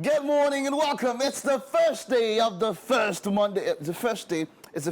Good morning and welcome. It's the first day of the first Monday. It's the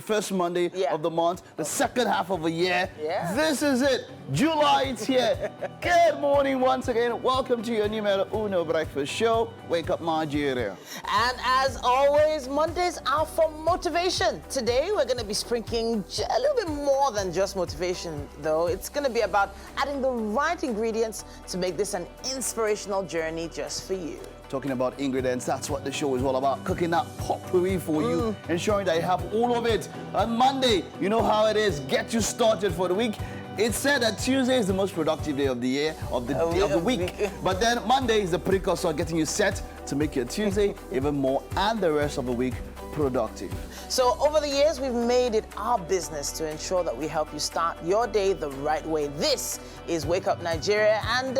first Monday of the month, the second half of the year. Yeah. This is it. July, it's here. Good morning once again. Welcome to your numero uno breakfast show, Wake Up Nigeria. And as always, Mondays are for motivation. Today, we're going to be sprinkling a little bit more than just motivation, though. It's going to be about adding the right ingredients to make this an inspirational journey just for you. Talking about ingredients, that's what the show is all about. Cooking that potpourri for you, ensuring that you have all of it. On Monday, you know how it is. Get you started for the week. It's said that Tuesday is the most productive day of the year, of the week. But then Monday is the precursor, getting you set to make your Tuesday even more and the rest of the week productive. So over the years, we've made it our business to ensure that we help you start your day the right way. This is Wake Up Nigeria, and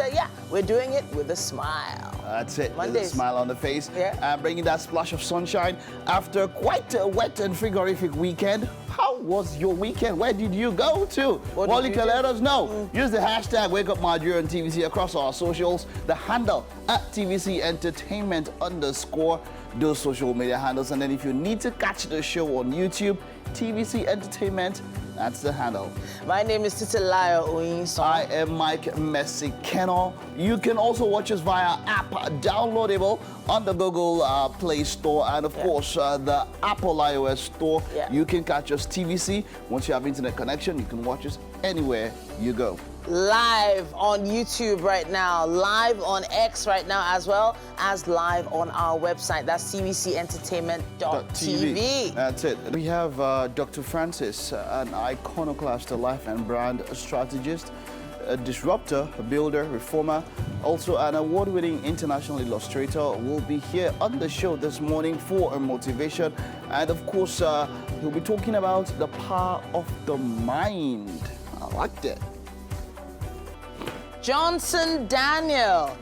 we're doing it with a smile. That's it. Mondays. With a smile on the face, and bringing that splash of sunshine after quite a wet and frigorific weekend. How was your weekend? Where did you go to? Well, you can let us know. Use the hashtag Wake Up Nigeria and TVC across our socials. The handle at TVC Entertainment _ those social media handles. And then if you need to catch the show on YouTube, TVC Entertainment, that's the handle. My name is Titilayo Oyinson. I am Mike Messi-Keno. You can also watch us via app, downloadable on the Google Play Store and, of course, the Apple iOS Store. You can catch us TVC. Once you have internet connection, you can watch us anywhere you go. Live on YouTube right now, live on X right now, as well as live on our website. That's tvcentertainment.tv. That's it. We have Dr. Francis, an iconoclast, a life and brand strategist, a disruptor, a builder, reformer, also an award-winning international illustrator, will be here on the show this morning for a motivation. And of course, he'll be talking about the power of the mind. I like that. Johnson Daniel,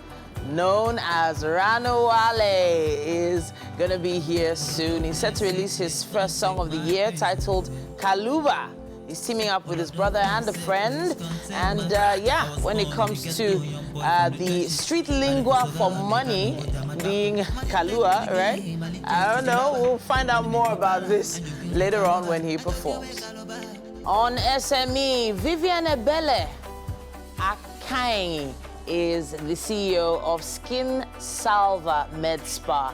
known as Ranowale, is going to be here soon. He's set to release his first song of the year titled Kaluba. He's teaming up with his brother and a friend. And when it comes to the street lingua for money being Kalua, right? I don't know. We'll find out more about this later on when he performs. On SME, Vivian Ebele Akain is the CEO of Skin Salva Med Spa.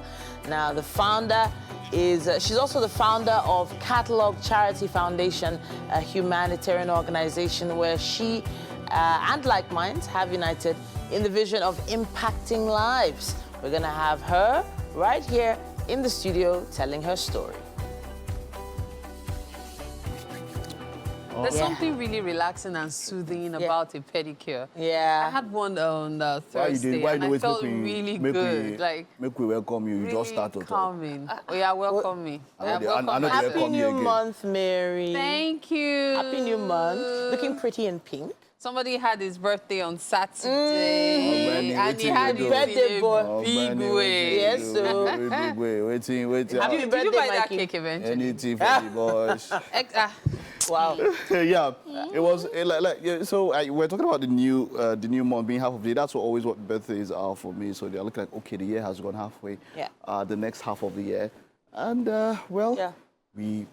Now, the founder is, she's also the founder of Catalog Charity Foundation, a humanitarian organization where she and like minds have united in the vision of impacting lives. We're gonna have her right here in the studio telling her story. There's something really relaxing and soothing about a pedicure. Yeah. I had one on Thursday and I felt really good. Make we welcome you. You really just started. calming. Oh yeah, welcome me. Happy New Month, Mary. Thank you. Happy New Month. Looking pretty in pink. Somebody had his birthday on Saturday, and he had his birthday boy. Big way. Yes, so. Big way. Waiting. Happy Did birthday, you buy that Mikey. cake eventually? Anything for the boys. Wow. It was so we're talking about the new month being half of the year. That's what birthdays are for me. So they're looking like, okay, the year has gone halfway. Yeah. The next half of the year, and we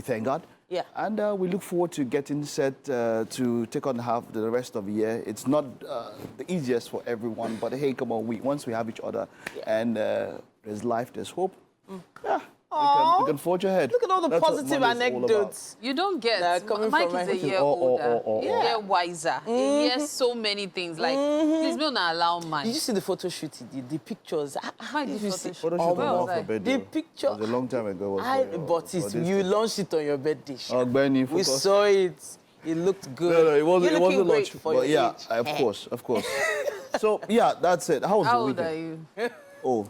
thank God. Yeah. And we look forward to getting set to take on the rest of the year. It's not the easiest for everyone, but hey, come on, once we have each other, and there's life, there's hope. Yeah. We can forge ahead. Look at all the positive anecdotes. You don't get. Mike is a year older, a year wiser. He hears so many things. Like, please don't allow mine. Did you see the photo shoot he did? The pictures. How did you see the photo shoot? The picture. It was a long time ago. You launched it on your birthday. We saw it. It looked good. No, it wasn't great much. But yeah, of course. So that's it. How was the weekend? How old are you? Oh,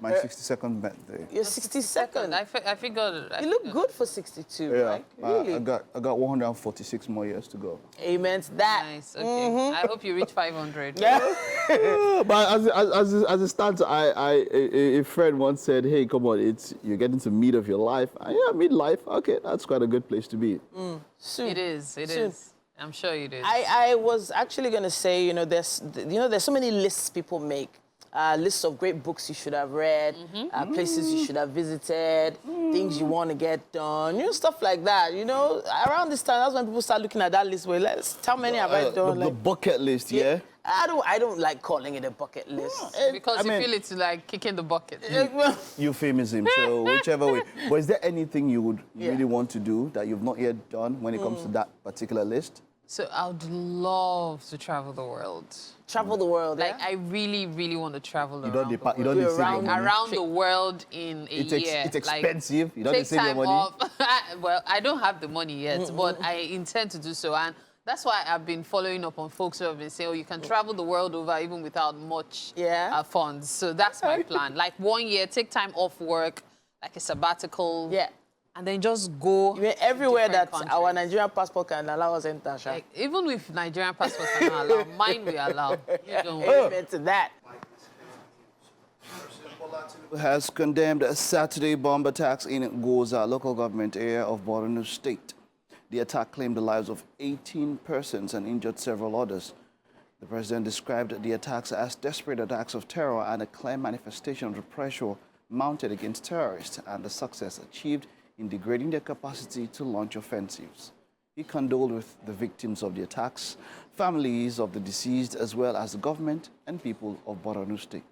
my 62nd birthday. Your 62nd? I figured. You look good for 62, right? Really? I got 146 more years to go. Amen to that. Nice. Okay. I hope you reach 500. Yeah. But as it stands, a friend once said, "Hey, come on, you're getting to meet of your life." Midlife. Okay, that's quite a good place to be. Soon. It is. I'm sure it is. I was actually going to say, there's so many lists people make lists of great books you should have read, places you should have visited, things you want to get done, stuff like that. Around this time, that's when people start looking at that list. Well, tell many have I done. The bucket list, yeah? I don't like calling it a bucket list. Because you feel it's like kicking the bucket. Euphemism, so whichever way. But is there anything you would really want to do that you've not yet done when it comes to that particular list? So I would love to travel the world. Travel the world, Like, I really, really want to travel around the world. You don't need to save your money. Around the world in a year. It's expensive. You don't need to save your money. Off. Well, I don't have the money yet, but I intend to do so. And that's why I've been following up on folks who have been saying, you can travel the world over even without much funds. So that's my plan. Like 1 year, take time off work, like a sabbatical. Yeah. And then just go everywhere that our Nigerian passport can allow us enter. Like, even if Nigerian passports cannot allow, mine will allow. You don't amen to that. Has condemned a Saturday bomb attacks in Goza, local government area of Borno State. The attack claimed the lives of 18 persons and injured several others. The president described the attacks as desperate attacks of terror and a clear manifestation of the pressure mounted against terrorists and the success achieved in degrading their capacity to launch offensives. He condoled with the victims of the attacks, families of the deceased, as well as the government and people of Borno State.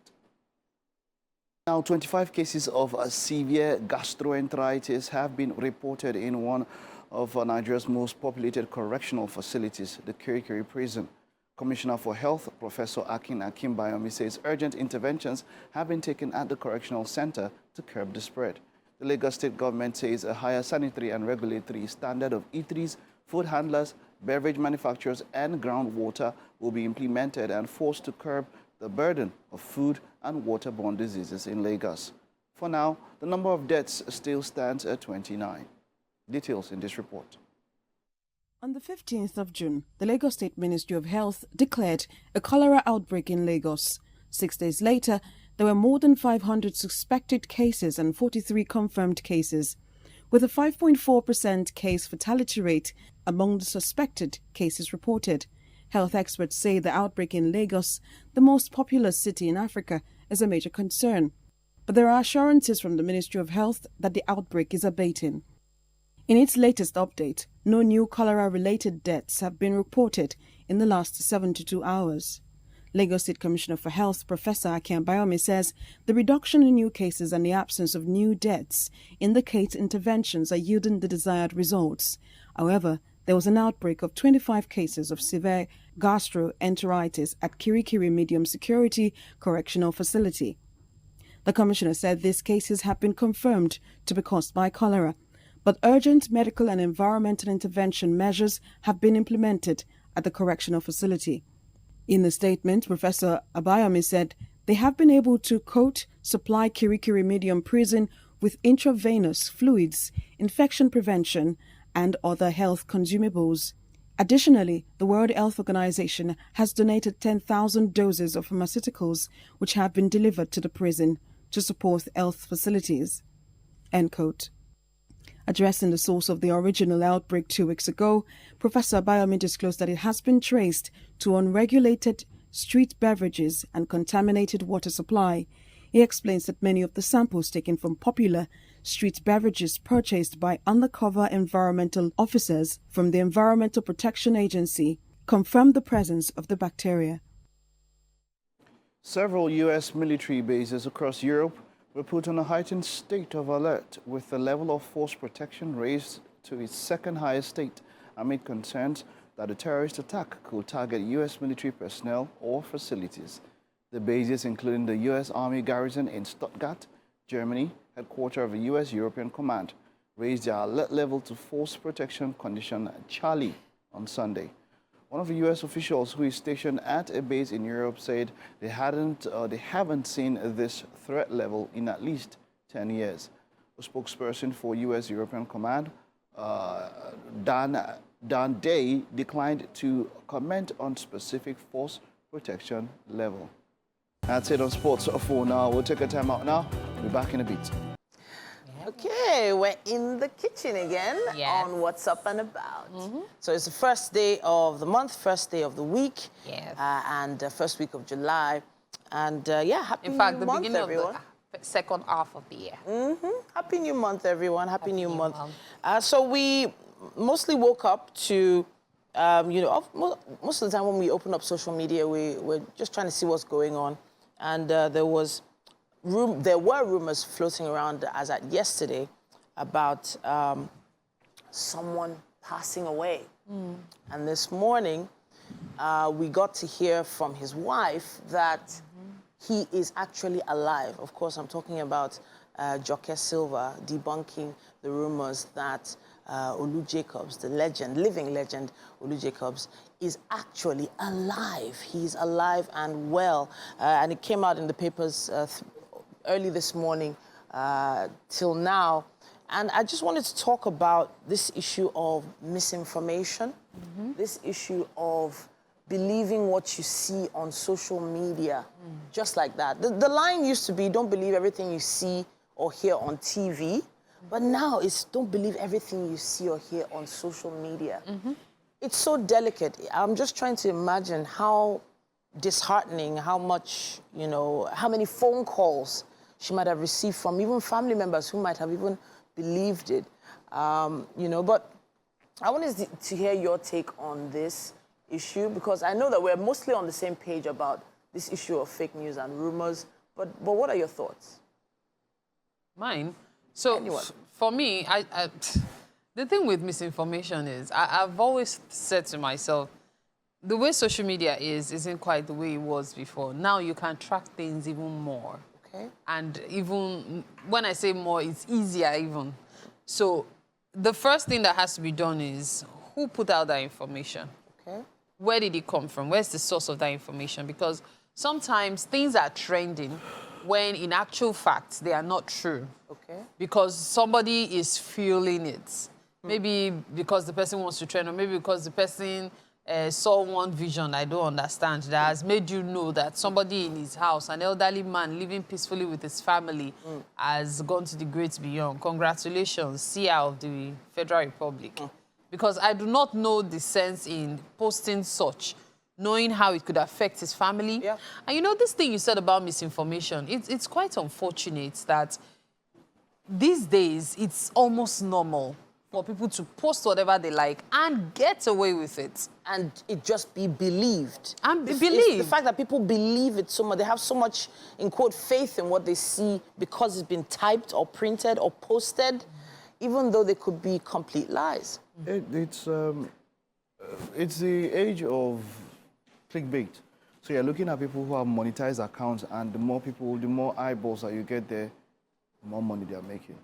Now, 25 cases of severe gastroenteritis have been reported in one of Nigeria's most populated correctional facilities, the Kirikiri prison. Commissioner for Health, Professor Akin Bayomi, says urgent interventions have been taken at the correctional center to curb the spread. The Lagos State government says a higher sanitary and regulatory standard of eateries, food handlers, beverage manufacturers, and groundwater will be implemented and forced to curb the burden of food and waterborne diseases in Lagos. For now, the number of deaths still stands at 29. Details in this report. On the 15th of June, the Lagos State Ministry of Health declared a cholera outbreak in Lagos. 6 days later, there were more than 500 suspected cases and 43 confirmed cases, with a 5.4% case fatality rate among the suspected cases reported. Health experts say the outbreak in Lagos, the most populous city in Africa, is a major concern. But there are assurances from the Ministry of Health that the outbreak is abating. In its latest update, no new cholera-related deaths have been reported in the last 72 hours. Lagos State Commissioner for Health, Professor Akin Bayomi, says the reduction in new cases and the absence of new deaths indicate interventions are yielding the desired results. However, there was an outbreak of 25 cases of severe gastroenteritis at Kirikiri Medium Security Correctional Facility. The Commissioner said these cases have been confirmed to be caused by cholera, but urgent medical and environmental intervention measures have been implemented at the correctional facility. In the statement, Professor Abayomi said they have been able to, quote, supply Kirikiri Medium Prison with intravenous fluids, infection prevention, and other health consumables. Additionally, the World Health Organization has donated 10,000 doses of pharmaceuticals which have been delivered to the prison to support health facilities, end quote. Addressing the source of the original outbreak 2 weeks ago, Professor Abayomi disclosed that it has been traced to unregulated street beverages and contaminated water supply. He explains that many of the samples taken from popular street beverages purchased by undercover environmental officers from the Environmental Protection Agency confirmed the presence of the bacteria. Several U.S. military bases across Europe were put on a heightened state of alert, with the level of force protection raised to its second highest state amid concerns that a terrorist attack could target U.S. military personnel or facilities. The bases, including the U.S. Army garrison in Stuttgart, Germany, headquarters of the U.S. European Command, raised their alert level to force protection condition Charlie on Sunday. One of the U.S. officials who is stationed at a base in Europe said they haven't seen this threat level in at least 10 years. A spokesperson for U.S. European Command, Dan Day, declined to comment on specific force protection level. That's it on sports for now. We'll take a time out now. We'll be back in a bit. Okay, we're in the kitchen again on What's Up and About. So it's the first day of the month, first day of the week, and first week of July. And yeah, happy In fact, new the month, beginning everyone. of the second half of the year. Happy new month, everyone. Happy new new month. month. So we mostly woke up to, you know, most of the time when we open up social media, we're just trying to see what's going on. And there were rumors floating around as at yesterday about someone passing away. And this morning, we got to hear from his wife that he is actually alive. Of course, I'm talking about Joke Silva debunking the rumors that Olu Jacobs, the legend, living legend, Olu Jacobs, is actually alive. He's alive and well. And it came out in the papers early this morning till now. And I just wanted to talk about this issue of misinformation, this issue of believing what you see on social media, just like that. The line used to be, don't believe everything you see or hear on TV, but now it's don't believe everything you see or hear on social media. It's so delicate. I'm just trying to imagine how disheartening, how much, you know, how many phone calls she might have received from even family members who might have even believed it, you know. But I wanted to hear your take on this issue, because I know that we're mostly on the same page about this issue of fake news and rumors, but what are your thoughts? Mine? So for me, the thing with misinformation is I've always said to myself, the way social media isn't quite the way it was before. Now you can track things even more. Okay. And even when I say more, it's easier even. So the first thing that has to be done is who put out that information? Okay. Where did it come from? Where's the source of that information? Because sometimes things are trending when in actual fact they are not true. Okay. Because somebody is fueling it. Maybe because the person wants to trend, or maybe because the person saw one vision I don't understand that has made you know that somebody in his house, an elderly man living peacefully with his family, has gone to the great beyond. Congratulations, CEO of the Federal Republic. Because I do not know the sense in posting such, knowing how it could affect his family. Yeah. And you know, this thing you said about misinformation, it's quite unfortunate that these days it's almost normal for people to post whatever they like and get away with it. And it just be believed. And It's believed. the fact that people believe it so much, they have so much, in quote, faith in what they see because it's been typed or printed or posted, even though they could be complete lies. It's the age of clickbait. So you're looking at people who have monetized accounts, and the more people, the more eyeballs that you get there, the more money they are making.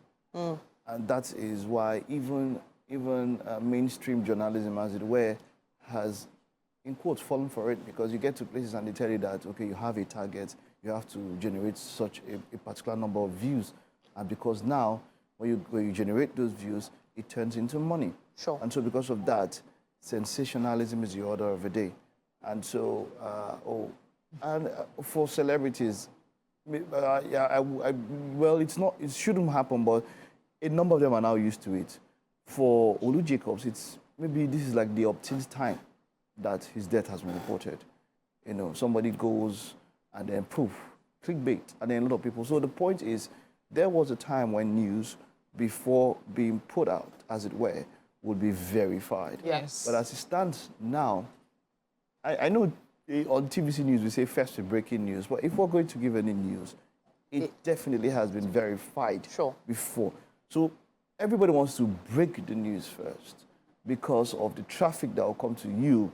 And that is why even mainstream journalism, as it were, has, in quotes, fallen for it, because you get to places and they tell you that, okay, you have a target, you have to generate such a particular number of views. And because now, when you generate those views, it turns into money. Sure. And so because of that, sensationalism is the order of the day. And so, for celebrities, well, it shouldn't happen, but a number of them are now used to it. For Olu Jacobs, maybe this is like the upteenth time that his death has been reported. You know, somebody goes and then poof, clickbait, and then a lot of people. So the point is, there was a time when news, before being put out, as it were, would be verified. Yes. But as it stands now, I know on TVC News we say first breaking news, but if we're going to give any news, it definitely has been verified before. So everybody wants to break the news first because of the traffic that will come to you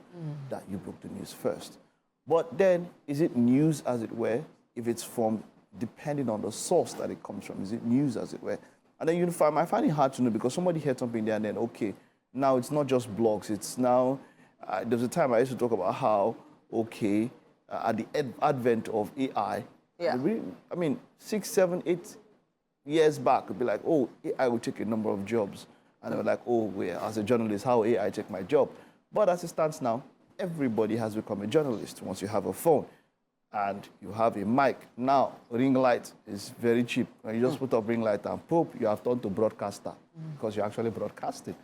that you broke the news first. But then, is it news, as it were, if it's from, depending on the source that it comes from, is it news, as it were? And then I find it hard to know, because somebody heard something there and then, okay, now it's not just blogs, it's now, there was a time I used to talk about how, okay, at the advent of AI, I mean, 6, 7, 8 years back, it'd be like, oh, AI will take a number of jobs. And they were like, oh, as a journalist, how will AI take my job? But as it stands now, everybody has become a journalist once you have a phone and you have a mic. Now, ring light is very cheap. When you just put up ring light and poof, you have turned to broadcaster because you're actually broadcasting.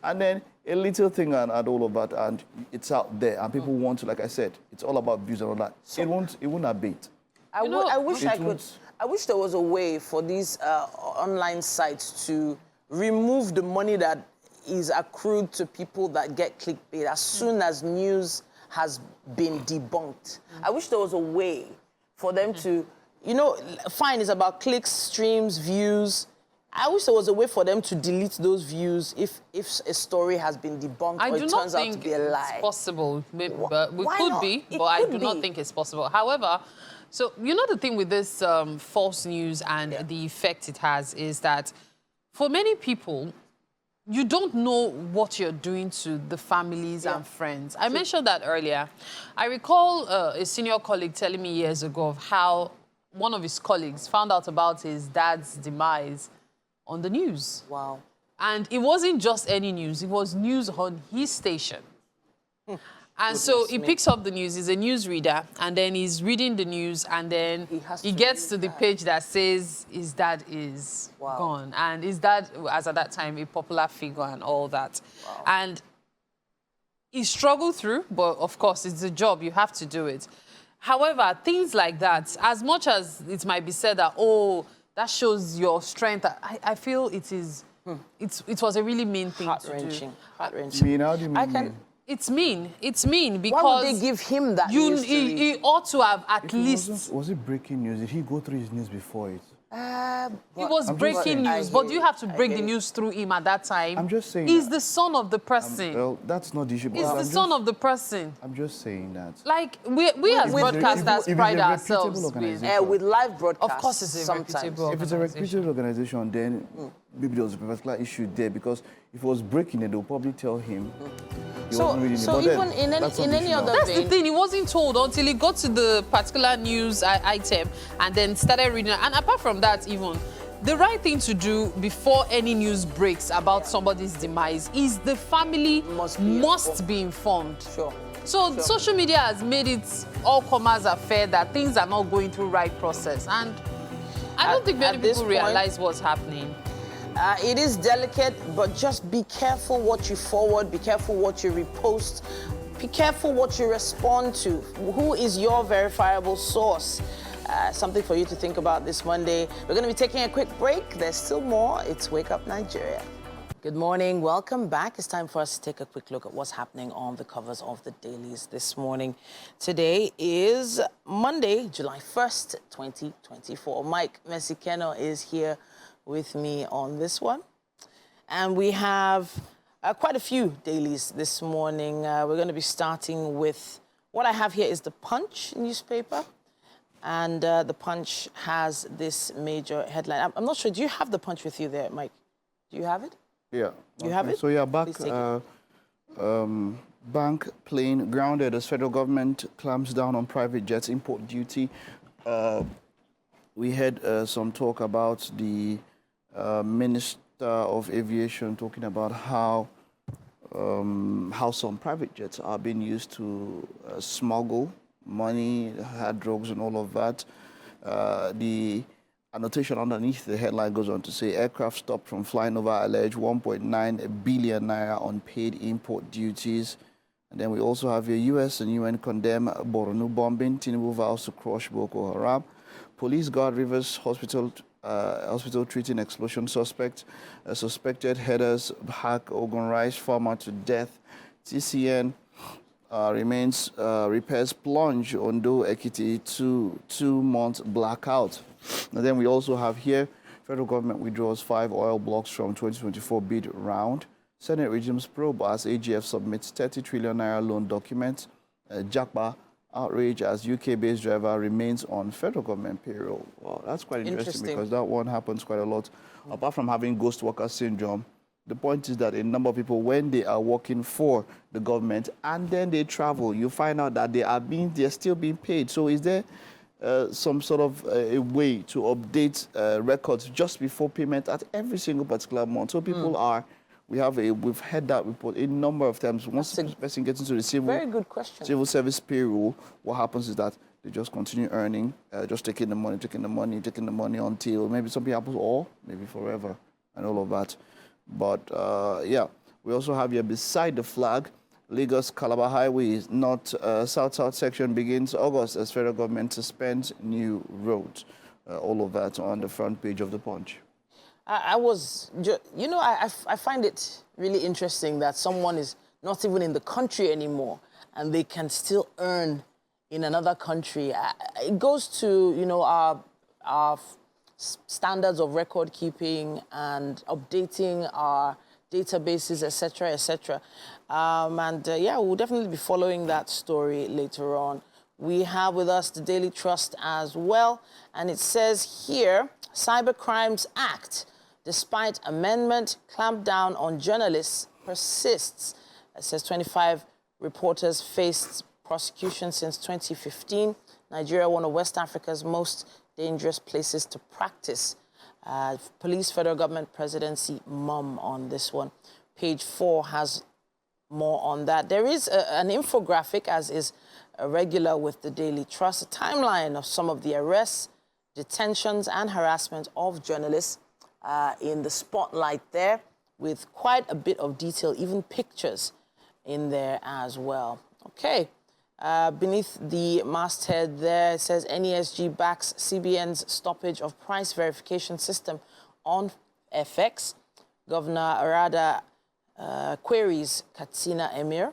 And then a little thing and all of that, and it's out there. And people want to, like I said, it's all about views and all that. It won't abate. I wish there was a way for these online sites to remove the money that is accrued to people that get clickbait as soon as news has been debunked. I wish there was a way for them to, you know, fine, it's about clicks, streams, views. I wish there was a way for them to delete those views if a story has been debunked or it turns out to be a lie. It's possible. It could be, but I do not think it's possible. However, so you know the thing with this false news and the effect it has is that for many people, you don't know what you're doing to the families and friends. I mentioned that earlier. I recall a senior colleague telling me years ago of how one of his colleagues found out about his dad's demise on the news. Wow. And it wasn't just any news. It was news on his station. And so he picks up the news. He's a newsreader, and then he's reading the news, and then he gets to the page that says his dad is gone. And his dad, as at that time, a popular figure and all that. Wow. And he struggled through, but of course, it's a job. You have to do it. However, things like that, as much as it might be said that, oh, that shows your strength, I feel it is, it was a really mean thing to do. Heart-wrenching. Mean, how do you mean? It's mean. It's mean because... Why would they give him that news he ought to have at least... Was it breaking news? Did he go through his news before it? It was breaking news, but do you have to break the news through him at that time? I'm just saying he's the son of the person. Well, that's not the issue. He's the son of the person. I'm just saying that. Like, we as broadcasters pride ourselves with live broadcasts. Of course it's a reputable organization. If it's a reputable organization, then maybe there was a particular issue there, because if it was breaking it, they'll probably tell him. So even in any other That's the thing, he wasn't told until he got to the particular news item and then started reading. And apart from that, even, the right thing to do before any news breaks about somebody's demise is the family must be informed. Sure. So social media has made it all comers affair that things are not going through right process. And I don't think many people realize what's happening. It is delicate, but just be careful what you forward, be careful what you repost, be careful what you respond to. Who is your verifiable source? Something for you to think about this Monday. We're going to be taking a quick break. There's still more. It's Wake Up Nigeria. Good morning. Welcome back. It's time for us to take a quick look at what's happening on the covers of the dailies this morning. Today is Monday, July 1st, 2024. Mike Mesikeno is here with me on this one. And we have quite a few dailies this morning. We're going to be starting with what I have here is the Punch newspaper. And the Punch has this major headline. I'm not sure. Do you have the Punch with you there, Mike? Do you have it? Yeah. You have it? So, yeah, back. Bank plane grounded as federal government clamps down on private jets import duty. We had some talk about the Minister of Aviation talking about how some private jets are being used to smuggle money, hard drugs, and all of that. The annotation underneath the headline goes on to say aircraft stopped from flying over alleged 1.9 billion naira unpaid import duties. And then we also have a US and UN condemn Borno bombing. Tinubu vows to crush Boko Haram. Police guard Rivers Hospital treating explosion suspect. Suspected headers hack Ogun Rice farmer to death. TCN remains repairs plunge Ondo Ekiti to 2-month blackout. And then we also have here federal government withdraws 5 oil blocks from 2024 bid round. Senate resumes probe as AGF submits 30 trillion naira loan documents. Jakba outrage as UK-based driver remains on federal government payroll. Well, that's quite interesting because that one happens quite a lot. Apart from having ghost worker syndrome, the point is that a number of people, when they are working for the government and then they travel, you find out that they're still being paid. So is there some sort of a way to update records just before payment at every single particular month? So people we've had that report a number of times. Once the person gets into the civil service payroll, what happens is that they just continue earning, just taking the money until maybe something happens or maybe forever and all of that. But, yeah, we also have here beside the flag, Lagos-Calabar Highway North South-South section begins August as federal government suspends new roads. All of that on the front page of the Punch. I find it really interesting that someone is not even in the country anymore and they can still earn in another country. It goes to, our standards of record keeping and updating our databases, etc., etc. We'll definitely be following that story later on. We have with us the Daily Trust as well, and it says here, Cybercrimes Act, despite amendment, clampdown on journalists persists. It says 25 reporters faced prosecution since 2015. Nigeria, one of West Africa's most dangerous places to practice. Police, federal government, presidency, mum on this one. Page 4 has more on that. There is an infographic, as is regular with the Daily Trust, a timeline of some of the arrests, detentions, and harassment of journalists in the spotlight there, with quite a bit of detail, even pictures in there as well. Okay. Beneath the masthead there, it says NESG backs CBN's stoppage of price verification system on FX. Governor Arada queries Katsina Emir.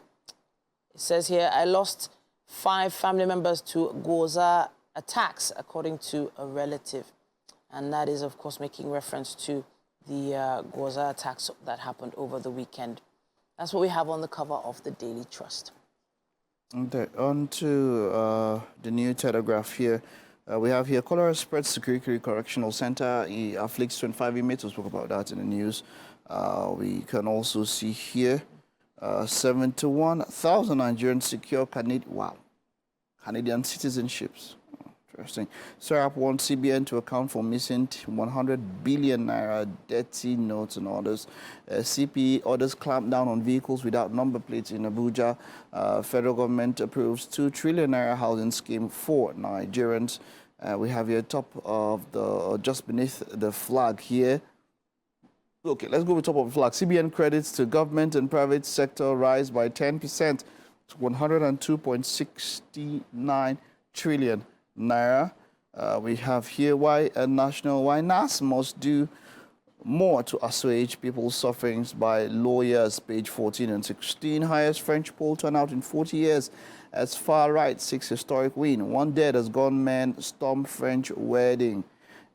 It says here, I lost 5 family members to Gwoza attacks, according to a relative. And that is, of course, making reference to the Gwoza attacks that happened over the weekend. That's what we have on the cover of the Daily Trust. Okay, on to the New Telegraph here. We have here, cholera spreads to Kirikiri Correctional Center. He afflicts 25 inmates. We spoke about that in the news. We can also see here, 71,000 Nigerians secure Canadian citizenships. Interesting. SERAP wants CBN to account for missing 100 billion naira dirty notes and orders. CPE orders clamp down on vehicles without number plates in Abuja. Federal government approves 2 trillion naira housing scheme for Nigerians. We have here top of the, just beneath the flag here. Okay, let's go with top of the flag. CBN credits to government and private sector rise by 10% to 102.69 trillion naira. We have here why NAS must do more to assuage people's sufferings by lawyers, page 14 and 16. Highest French poll turnout in 40 years as far right 6 historic win. 1 dead as gunmen storm French wedding.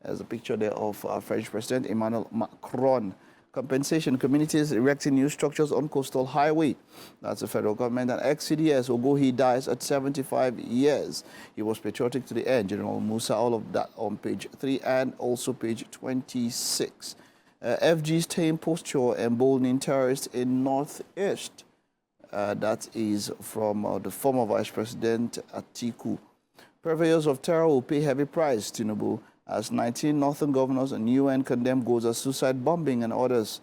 There's a picture there of French President Emmanuel Macron. Compensation, communities erecting new structures on coastal highway. That's the federal government. And ex-CDS Ogohi dies at 75 years. He was patriotic to the end. General Musa, all of that on page 3 and also page 26. FG's tame posture emboldening terrorists in Northeast. That is from the former Vice President Atiku. Purveyors of terror will pay heavy price, Tinubu, as 19 northern governors and UN condemn Goza's suicide bombing and orders.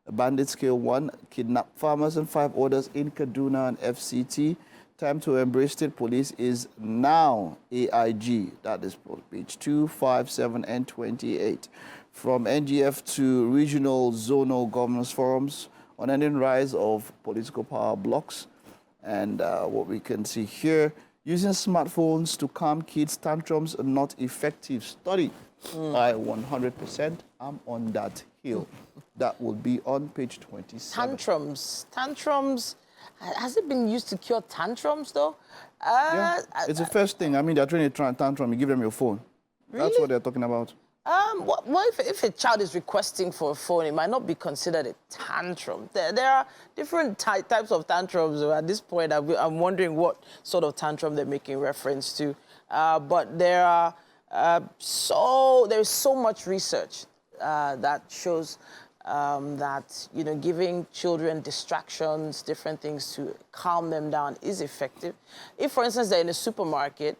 Bandits kill 1, kidnap farmers and 5 orders in Kaduna and FCT. Time to embrace state police is now AIG. That is page 2, 5, 7, and 28. From NGF to regional zonal governors forums on ending rise of political power blocks. And what we can see here, using smartphones to calm kids' tantrums are not effective. Study. I 100% am on that hill. That will be on page 27. Tantrums. Has it been used to cure tantrums, though? Yeah, it's the first thing. I mean, they're trying to tantrum. You give them your phone. Really? That's what they're talking about. Well, if a child is requesting for a phone, it might not be considered a tantrum. There are different types of tantrums. At this point, I'm wondering what sort of tantrum they're making reference to. But there is so much research that shows that giving children distractions, different things to calm them down is effective. If, for instance, they're in a supermarket,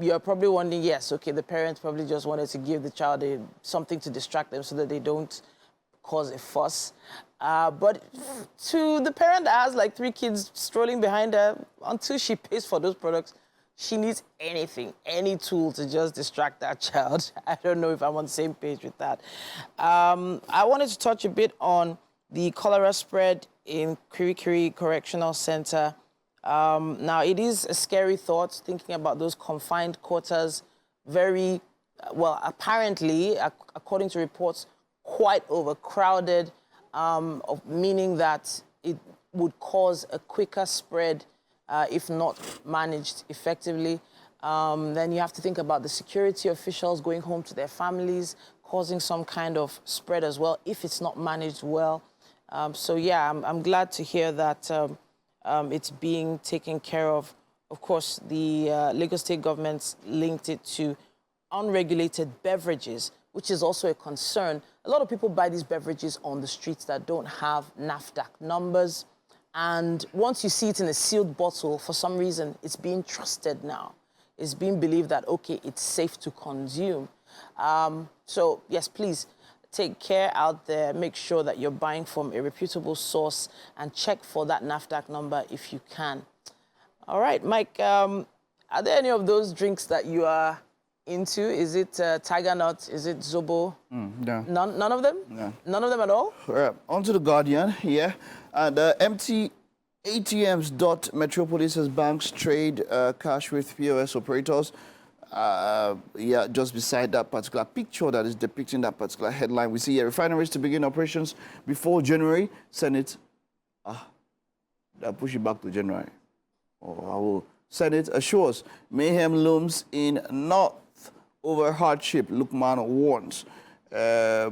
you're probably wondering, yes, okay, the parents probably just wanted to give the child something to distract them so that they don't cause a fuss. But to the parent that has like 3 kids strolling behind her, until she pays for those products, she needs anything, any tool to just distract that child. I don't know if I'm on the same page with that. I wanted to touch a bit on the cholera spread in Kirikiri Correctional Center. Now, it is a scary thought thinking about those confined quarters, very, well, apparently, according to reports, quite overcrowded, meaning that it would cause a quicker spread if not managed effectively. Then you have to think about the security officials going home to their families, causing some kind of spread as well if it's not managed well. So yeah, I'm glad to hear that it's being taken care of. Of course, the Lagos State government linked it to unregulated beverages, which is also a concern. A lot of people buy these beverages on the streets that don't have NAFDAC numbers. And once you see it in a sealed bottle, for some reason, it's being trusted now. It's being believed that, okay, it's safe to consume. So, yes, please take care out there. Make sure that you're buying from a reputable source and check for that NAFDAC number if you can. All right, Mike, are there any of those drinks that you are into? Is it Tiger Nut? Is it Zobo? No. None of them? No. None of them at all? On to the Guardian, yeah. And empty ATMs dot Metropolis as banks trade cash with POS operators. Yeah, just beside that particular picture that is depicting that particular headline, we see here, refineries to begin operations before January. Senate, they'll push it back to January. Senate assures mayhem looms in North over hardship, Lukman warns.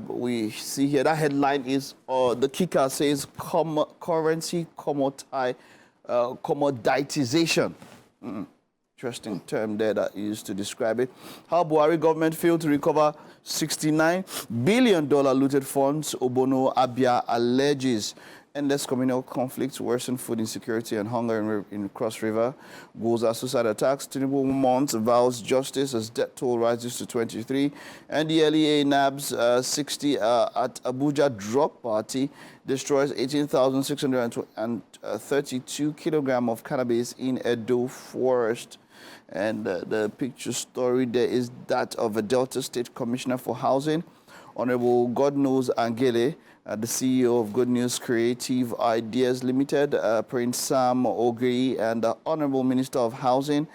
We see here, that headline is, the kicker says, currency commoditization. Interesting term there that used to describe it. How Buhari government failed to recover $69 billion looted funds, Obono Abia alleges. Endless communal conflicts, worsen food insecurity and hunger in Cross River. Goza suicide attacks. Tinubu months vows justice as death toll rises to 23. And the LEA nabs 60 at Abuja drop party. Destroys 18,632 kilograms of cannabis in Edo forest. And the picture story there is that of a Delta State Commissioner for Housing, Honorable Godknows Angele, the CEO of Good News Creative Ideas Limited, Prince Sam Ogri, and the Honorable Minister of Housing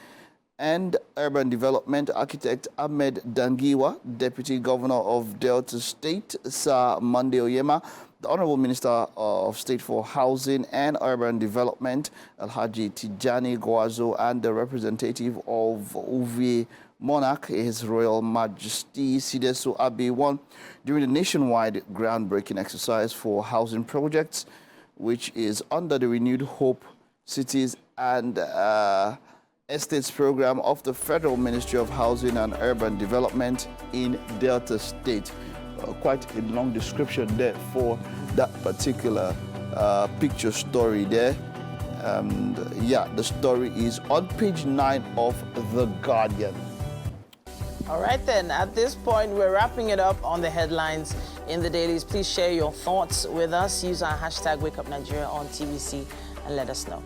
and Urban Development, Architect Ahmed Dangiwa, Deputy Governor of Delta State, Sir Monday Oyema, the Honorable Minister of State for Housing and Urban Development, Alhaji Tijani Gwazo, and the representative of Uvi Monarch, His Royal Majesty Sideso Abe I, during the nationwide groundbreaking exercise for housing projects, which is under the Renewed Hope Cities and Estates program of the Federal Ministry of Housing and Urban Development in Delta State. Quite a long description there for that particular picture story there. And yeah, the story is on page 9 of The Guardian. All right, then. At this point, we're wrapping it up on the headlines in the dailies. Please share your thoughts with us. Use our hashtag WakeUpNigeria on TVC and let us know.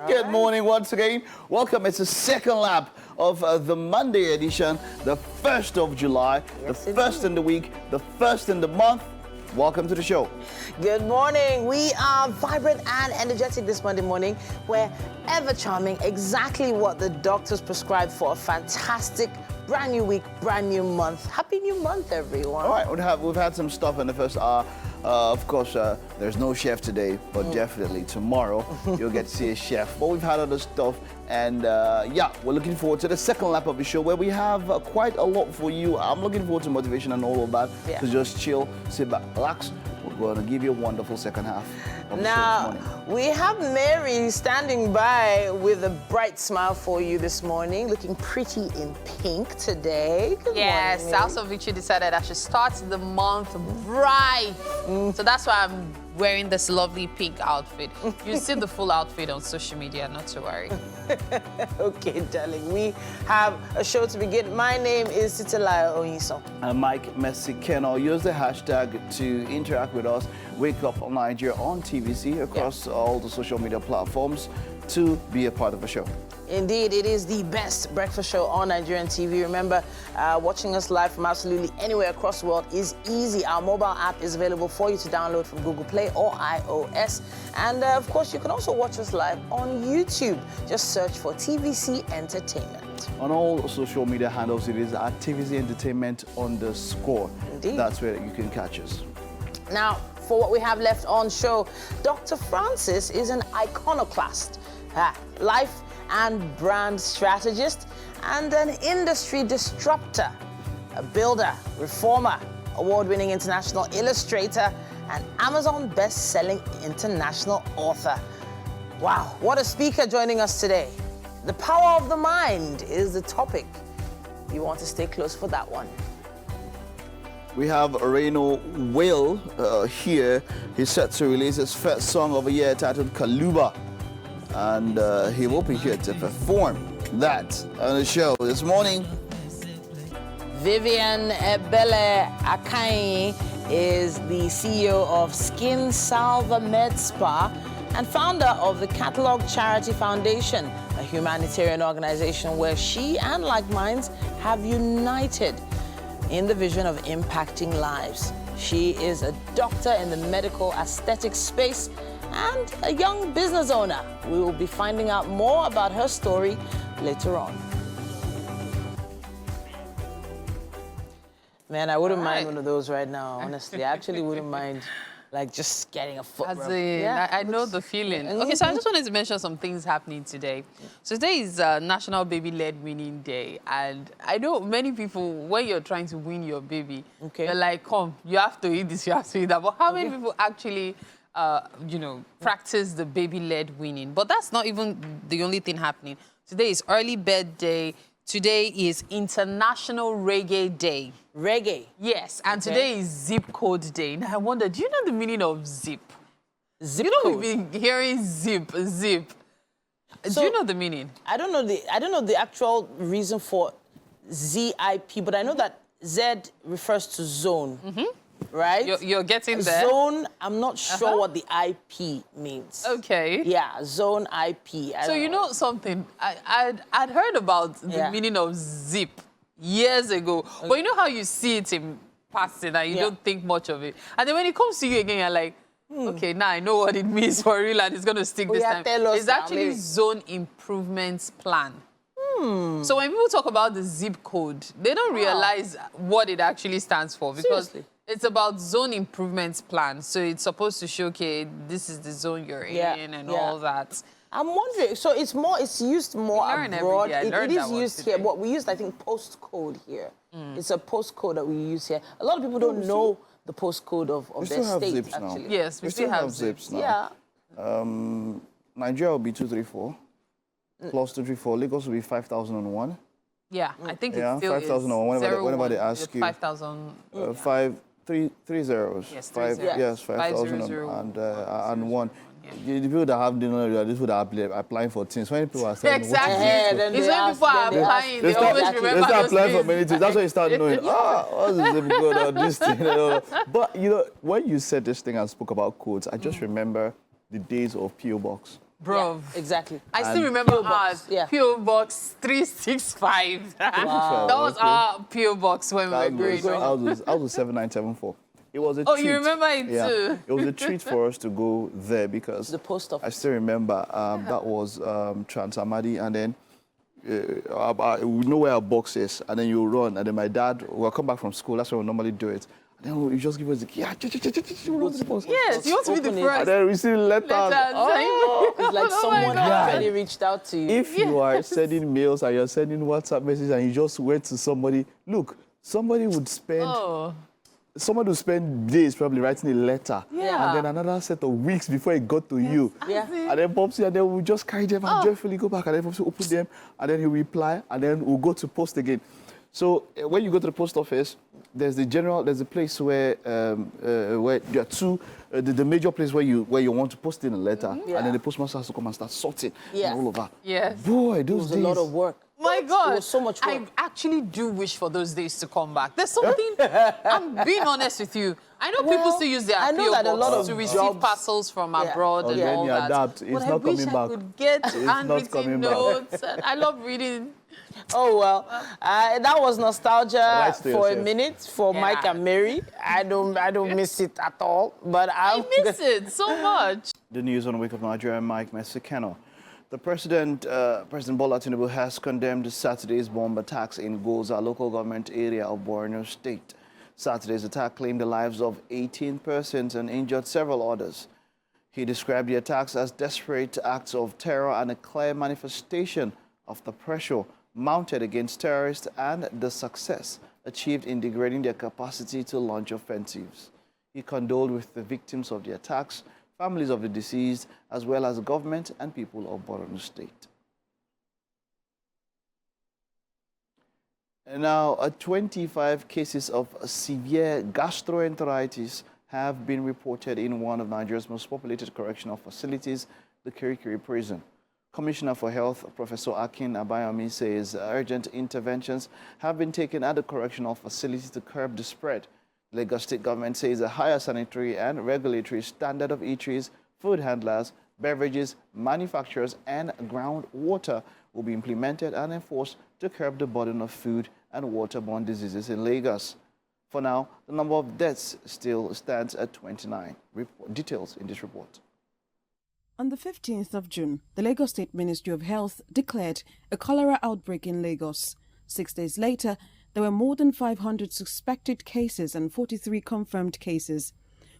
Good morning once again. Welcome. It's the second lap of the Monday edition, the 1st of July, yes, the first in the week, the first in the month. Welcome to the show. Good morning. We are vibrant and energetic this Monday morning. We're ever charming, exactly what the doctors prescribed for a fantastic brand new week, brand new month. Happy new month, everyone. All right, we've had some stuff in the first hour. Of course, there's no chef today, but definitely tomorrow you'll get to see a chef. But we've had other stuff, and yeah, we're looking forward to the second lap of the show where we have quite a lot for you. I'm looking forward to motivation and all of that. Yeah. So just chill, sit back, relax. We're going to give you a wonderful second half of the show this morning. We have Mary standing by with a bright smile for you this morning, looking pretty in pink today. Good yes, morning, House of Victory decided I should start the month bright. So that's why I'm wearing this lovely pink outfit. You see the full outfit on social media, not to worry. Okay, darling, we have a show to begin. My name is Titilayo Onyiso. I'm Mike Messikeno. Use the hashtag to interact with us. Wake Up Nigeria on TVC across all the social media platforms. to be a part of the show. Indeed, it is the best breakfast show on Nigerian TV. Remember, watching us live from absolutely anywhere across the world is easy. Our mobile app is available for you to download from Google Play or iOS. And, of course, you can also watch us live on YouTube. Just search for TVC Entertainment. On all social media handles, it is at TVC Entertainment _. Indeed. That's where you can catch us. Now, for what we have left on show, Dr. Francis is an iconoclast, life and brand strategist, and an industry disruptor, a builder, reformer, award-winning international illustrator, and Amazon best-selling international author. Wow, what a speaker joining us today. The power of the mind is the topic. You want to stay close for that one. We have Reno Will here. He's set to release his first song of the year titled Kaluba. And he will be here to perform that on the show this morning. Vivian Ebele Akai is the CEO of Skin Salva Med Spa and founder of the Catalog Charity Foundation, a humanitarian organization where she and like minds have united in the vision of impacting lives. She is a doctor in the medical aesthetic space and a young business owner. We will be finding out more about her story later on. Man, I wouldn't mind one of those right now, honestly. I actually wouldn't mind, like, just getting a foot rub. I know the feeling. Okay, so I just wanted to mention some things happening today. So today is National Baby-Led Winning Day, and I know many people, when you're trying to win your baby, they're like, come, you have to eat this, you have to eat that. But how many people actually, practice the baby-led winning? But that's not even the only thing happening. Today is Early Bed Day. Today is International Reggae Day. Reggae? Yes, and today is Zip Code Day. Now I wonder, do you know the meaning of zip? Zip you know code. We've been hearing zip. So, do you know the meaning? I don't know the actual reason for ZIP, but I know that Z refers to zone. Right? You're getting there. Zone, I'm not sure what the IP means. Okay. Yeah, zone IP. So you know something? I'd heard about the meaning of zip years ago. Okay. But you know how you see it in passing and you don't think much of it. And then when it comes to you again, you're like, okay, now I know what it means for real and it's going to stick this time. It's actually Zone Improvements Plan. So when people talk about the zip code, they don't realize what it actually stands for because it's about zone improvements plan. So it's supposed to show, okay, this is the zone you're in and all that. I'm wondering, so it's used more abroad. It is used here, but we used, I think, postcode here. It's a postcode that we use here. A lot of people don't know the postcode of their state, actually. Yes, we still have zips now. Yeah. Nigeria will be 234. Plus 234. Lagos will be 5001. Yeah, I think it's still 5001. Whenever they ask you. 5,000. 3 zeros. Yes, 5,000 and 1. The people that have the people that are applying for things. When people are saying exactly, it's when people are applying. They always remember they start those applying things. for many things. That's when you start knowing. What's the zip code or this thing? But you know, when you said this thing and spoke about codes, I just remember the days of PO Box. Bro, exactly. I still remember ours. PO Box 365. That was our PO Box when we were growing up. I was 7974. It was a treat. Oh, you remember it too? It was a treat for us to go there because the post office. I still remember that was Transamadi, and then we know where our box is, and then you run, and then my dad will come back from school. That's when we normally do it. And then you just give us the key. Yes, you want to be the first. And then we see letters. It's like someone already reached out to you. If you are sending mails and you're sending WhatsApp messages and you just went to somebody, look, somebody would spend... Someone would spend days probably writing a letter, and then another set of weeks before it got to you. And then Popsy, and then we'll just carry them and joyfully go back, and then Popsy open them, and then he'll reply, and then we'll go to post again. So when you go to the post office, there's a place where there are two, the major place where you want to post in a letter, and then the postmaster has to come and start sorting and all of that. Yes. Boy, those days. It was a lot of work. My God. It was so much work. I actually do wish for those days to come back. There's something, I'm being honest with you. I know people still use their PO box to receive parcels from abroad and all that. Adapt. It's but not coming back. I could get handwritten notes. And I love reading. Oh, well, that was nostalgia for a minute for Mike and Mary. I don't miss it at all. But I miss it so much. The news on Wake Up Nigeria, Mike Mesikeno. The President Bola Tinubu has condemned Saturday's bomb attacks in Goza local government area of Borno State. Saturday's attack claimed the lives of 18 persons and injured several others. He described the attacks as desperate acts of terror and a clear manifestation of the pressure mounted against terrorists and the success achieved in degrading their capacity to launch offensives. He condoled with the victims of the attacks, families of the deceased, as well as government and people of Borno State. And now, 25 cases of severe gastroenteritis have been reported in one of Nigeria's most populated correctional facilities, the Kirikiri prison. Commissioner for Health, Professor Akin Abayomi, says urgent interventions have been taken at the correctional facility to curb the spread. The Lagos State government says a higher sanitary and regulatory standard of eateries, food handlers, beverages, manufacturers, and groundwater will be implemented and enforced to curb the burden of food and waterborne diseases in Lagos. For now, the number of deaths still stands at 29. Details in this report. On the 15th of June, the Lagos State Ministry of Health declared a cholera outbreak in Lagos. 6 days later, there were more than 500 suspected cases and 43 confirmed cases,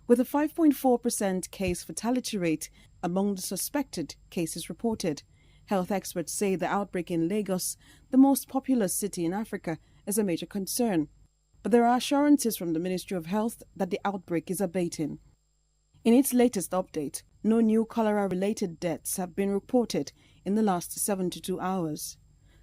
with a 5.4% case fatality rate among the suspected cases reported. Health experts say the outbreak in Lagos, the most populous city in Africa, is a major concern. But there are assurances from the Ministry of Health that the outbreak is abating. In its latest update, no new cholera-related deaths have been reported in the last 72 hours.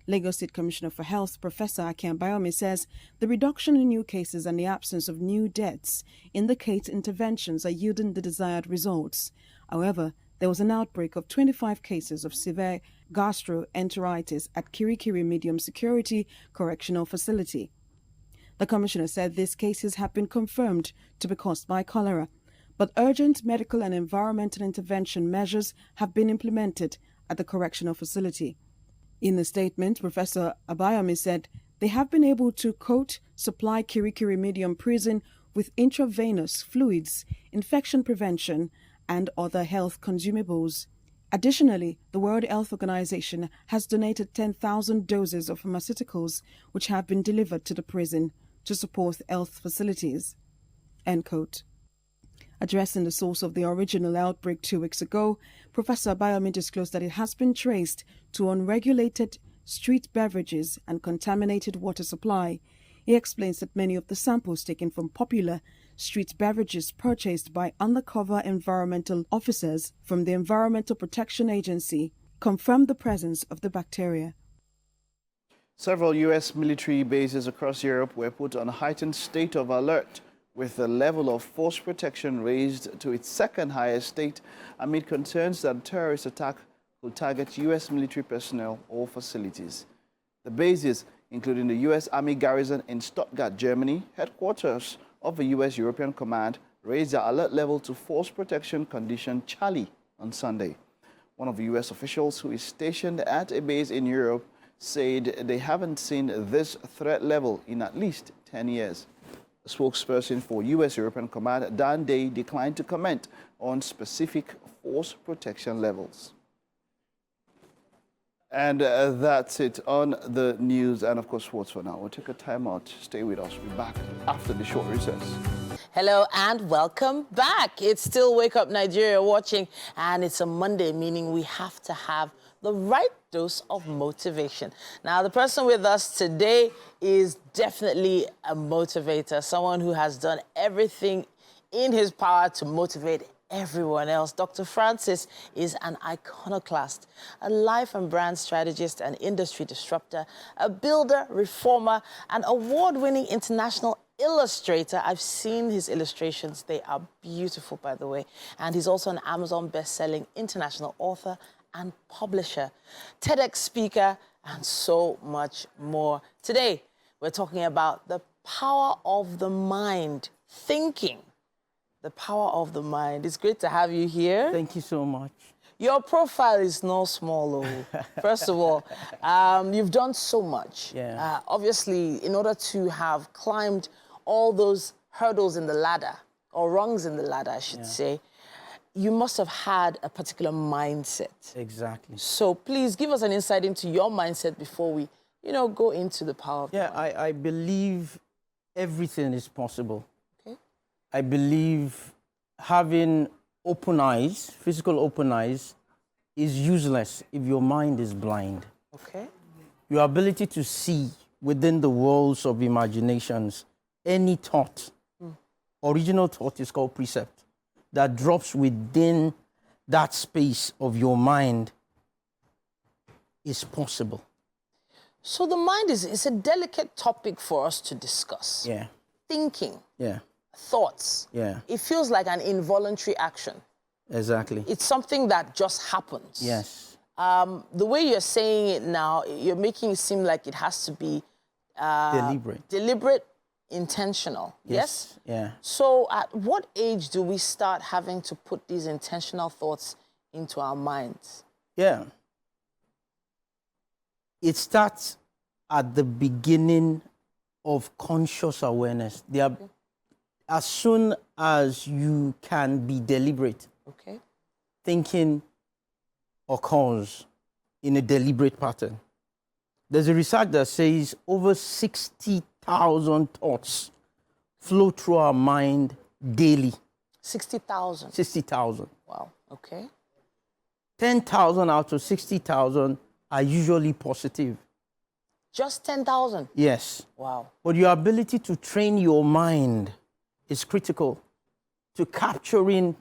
Lagos State Commissioner for Health, Professor Akin Abayomi, says the reduction in new cases and the absence of new deaths indicate interventions are yielding the desired results. However, there was an outbreak of 25 cases of severe gastroenteritis at Kirikiri Medium Security Correctional Facility. The Commissioner said these cases have been confirmed to be caused by cholera, but urgent medical and environmental intervention measures have been implemented at the correctional facility. In a statement, Professor Abayomi said they have been able to, quote, supply Kirikiri Medium Prison with intravenous fluids, infection prevention, and other health consumables. Additionally, the World Health Organization has donated 10,000 doses of pharmaceuticals which have been delivered to the prison to support health facilities, end quote. Addressing the source of the original outbreak 2 weeks ago, Professor Abayomi disclosed that it has been traced to unregulated street beverages and contaminated water supply. He explains that many of the samples taken from popular street beverages purchased by undercover environmental officers from the Environmental Protection Agency confirmed the presence of the bacteria. Several U.S. military bases across Europe were put on a heightened state of alert, with the level of force protection raised to its second highest state amid concerns that a terrorist attack could target U.S. military personnel or facilities. The bases, including the U.S. Army garrison in Stuttgart, Germany, headquarters of the U.S. European Command, raised their alert level to force protection condition Charlie on Sunday. One of the U.S. officials who is stationed at a base in Europe said they haven't seen this threat level in at least 10 years. A spokesperson for U.S. European Command, Dan Day, declined to comment on specific force protection levels. And that's it on the news and, of course, sports for now. We'll take a time out. Stay with us. We'll be back after the short recess. Hello and welcome back. It's still Wake Up Nigeria watching, and it's a Monday, meaning we have to have the right dose of motivation. Now, the person with us today is definitely a motivator, someone who has done everything in his power to motivate everyone else. Dr. Francis is an iconoclast, a life and brand strategist, an industry disruptor, a builder, reformer, an award-winning international illustrator. I've seen his illustrations. They are beautiful, by the way. And he's also an Amazon best-selling international author and publisher, TEDx speaker, and so much more. Today, we're talking about the power of the mind, thinking. The power of the mind. It's great to have you here. Thank you so much. Your profile is no small. First of all, you've done so much. Yeah. Obviously, in order to have climbed all those hurdles in the ladder, or rungs in the ladder, I should say, you must have had a particular mindset. Exactly. So please give us an insight into your mindset before we, go into the power of the mind. I believe everything is possible. Okay. I believe having open eyes, physical open eyes, is useless if your mind is blind. Okay. Your ability to see within the worlds of imaginations, any thought, original thought is called precept, that drops within that space of your mind is possible. So the mind is a delicate topic for us to discuss. Yeah. Thinking. Yeah. Thoughts. Yeah. It feels like an involuntary action. Exactly. It's something that just happens. Yes. The way you're saying it now, you're making it seem like it has to be deliberate, intentional. Yes? Yeah. So at what age do we start having to put these intentional thoughts into our minds? Yeah. It starts at the beginning of conscious awareness. As soon as you can be deliberate, Okay. thinking occurs in a deliberate pattern. There's a research that says over 60,000 thoughts flow through our mind daily. 60,000. 60,000. Wow. Okay. 10,000 out of 60,000 are usually positive. Just 10,000? Yes. Wow. But your ability to train your mind is critical to capturing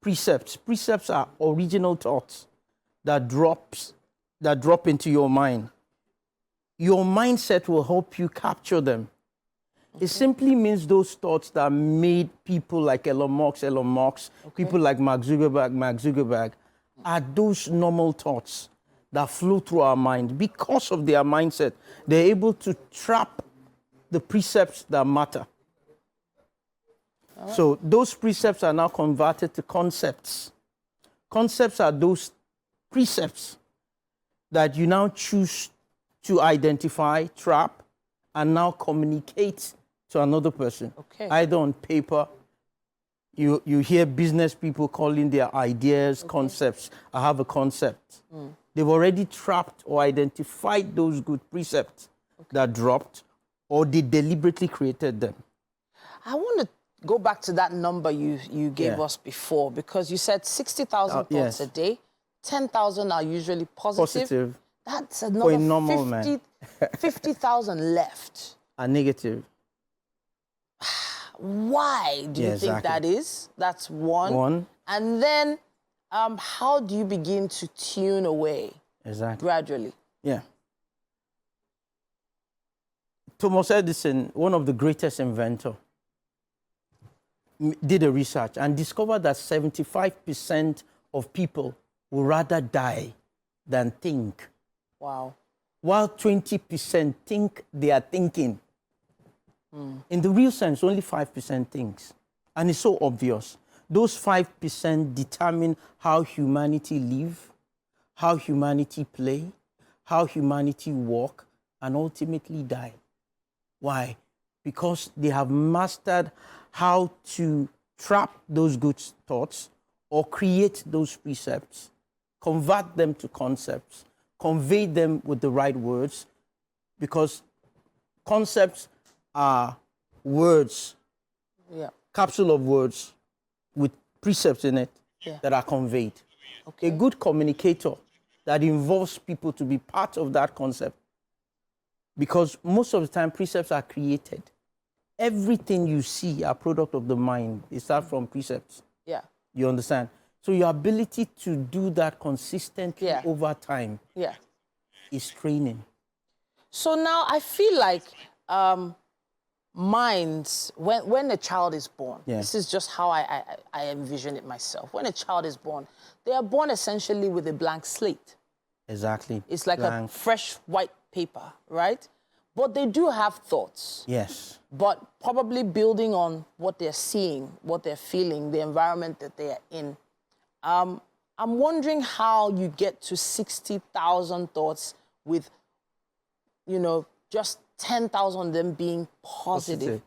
precepts. Precepts are original thoughts that drop into your mind. Your mindset will help you capture them. Okay. It simply means those thoughts that made people like Elon Musk, people like Mark Zuckerberg, are those normal thoughts that flow through our mind. Because of their mindset, they're able to trap the precepts that matter. So those precepts are now converted to concepts. Concepts are those precepts that you now choose to identify, trap, and now communicate to another person. Okay. Either on paper, you hear business people calling their ideas concepts. I have a concept. They've already trapped or identified those good precepts that dropped, or they deliberately created them. I want to go back to that number you gave us before, because you said 60,000 thoughts a day. 10,000 are usually positive. That's another normal 50,000 left. A negative. Why do you think that is? That's one. And then how do you begin to tune away gradually? Yeah. Thomas Edison, one of the greatest inventors, did a research and discovered that 75% of people would rather die than think. Wow. While 20% think they are thinking. In the real sense, only 5% thinks. And it's so obvious. Those 5% determine how humanity live, how humanity play, how humanity walk, and ultimately die. Why? Because they have mastered how to trap those good thoughts or create those precepts, convert them to concepts, convey them with the right words, because concepts are words, capsule of words with precepts in it that are conveyed. Okay. A good communicator that involves people to be part of that concept, because most of the time precepts are created. Everything you see are product of the mind. They start from precepts. Yeah. You understand? So your ability to do that consistently over time is training. So now I feel like minds, when a child is born, this is just how I envision it myself. When a child is born, they are born essentially with a blank slate. Exactly. It's like blank. a fresh white paper, right? But they do have thoughts. Yes. But probably building on what they're seeing, what they're feeling, the environment that they are in. I'm wondering how you get to 60,000 thoughts with, you know, just 10,000 of them being positive.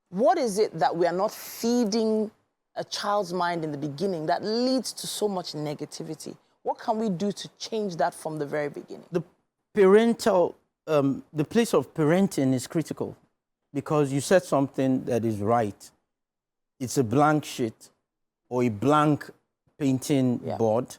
What is it that we are not feeding a child's mind in the beginning that leads to so much negativity? What can we do to change that from the very beginning? The parental, the place of parenting is critical because you said something that is right. It's a blank sheet or a blank painting board